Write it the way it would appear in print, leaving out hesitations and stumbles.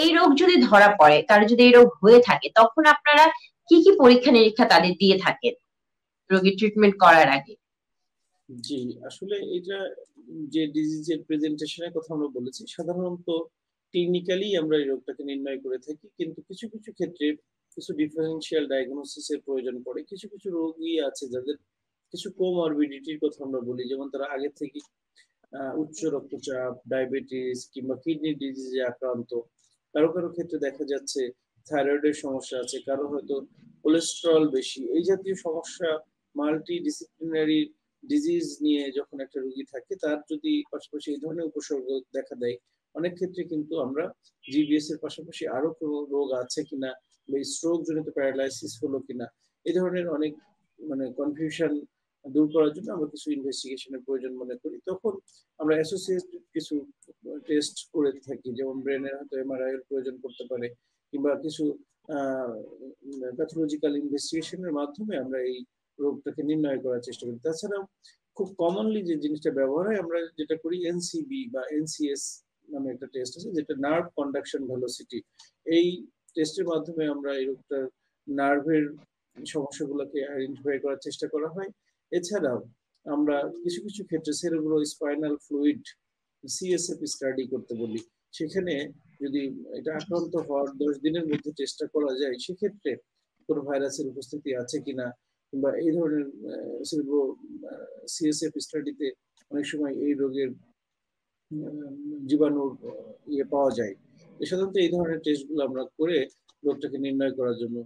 এই রোগ যদি ধরা পড়ে, কারো যদি এই রোগ হয়ে থাকে, তখন আপনারা কি কি পরীক্ষা নিরীক্ষা তাদের দিয়ে থাকেন রোগীর ট্রিটমেন্ট করার আগে? জি, আসলে এটা যে ডিজিজের প্রেজেন্টেশনের কথা আমরা বলেছি, সাধারণত ক্লিনিক্যালি আমরা এই রোগটাকে নির্ণয় করে থাকি। কিন্তু কিছু, কিছু ক্ষেত্রে কিছু ডিফারেনশিয়াল ডায়াগনোসিস এর প্রয়োজন পড়ে। কিছু, কিছু রোগী আছে যাদের কিছু কোমরবিডিটির কথা আমরা বলি। যেমন তারা আগে থেকেই উচ্চ রক্তচাপ, ডায়াবেটিস কিংবা কিডনি ডিজিজে আক্রান্ত। কারো, কারো ক্ষেত্রে দেখা যাচ্ছে থাইরয়েডের সমস্যা আছে, কারো হয়তো কোলেস্টেরল বেশি। এই জাতীয় সমস্যা মাল্টিডিসিপ্লিনারি ডিজিজ নিয়ে যখন একটা রোগী থাকে, তার যদি পাশাপাশি এই ধরনের উপসর্গ দেখা দেয়, অনেক ক্ষেত্রে কিন্তু আমরা জিবিএস এর পাশাপাশি আরো কোনো রোগ আছে কিনা বা স্ট্রোক জনিত প্যারালাইসিস হলো কিনা, এই ধরনের অনেক মানে কনফিউশন দূর করার জন্য আমরা কিছু ইনভেস্টিগেশনের প্রয়োজন মনে করি। তখন আমরা অ্যাসোসিয়েটেড কিছু টেস্ট করে থাকি, যেমন ব্রেনের হয়তো এমআরআই এর প্রয়োজন পড়তে পারে, কিংবা কিছু প্যাথোলজিক্যাল ইনভেস্টিগেশনের মাধ্যমে আমরা এই রোগটাকে নির্ণয় করার চেষ্টা করি। তাছাড়াও খুব কমনলি যে জিনিসটা ব্যবহার হয়, আমরা যেটা করি এনসিবি বা এনসিএস নামে একটা টেস্ট আছে, যেটা নার্ভ কন্ডাকশন ভেলোসিটি। এই টেস্টের মাধ্যমে আমরা এই রোগটার নার্ভের সমস্যাগুলোকে আইডেন্টিফাই করার চেষ্টা করা হয়। এছাড়াও আমরা কিছু কিছু ক্ষেত্রে সেরেব্রো স্পাইনাল ফ্লুইড সিএসএফ স্টাডি করতে বলি। সেখানে যদি এটা আক্রান্ত হওয়ার 10 দিনের মধ্যে চেষ্টা করা যায়, সেক্ষেত্রে কোনো ভাইরাসের উপস্থিতি আছে কিনা, কিংবা এই ধরনের সেরেব্রো সিএসএফ স্টাডিতে অনেক সময় এই রোগের জীবাণুর ইয়ে পাওয়া যায়। সাধারণত এই ধরনের টেস্টগুলো আমরা করে রোগটাকে নির্ণয় করার জন্য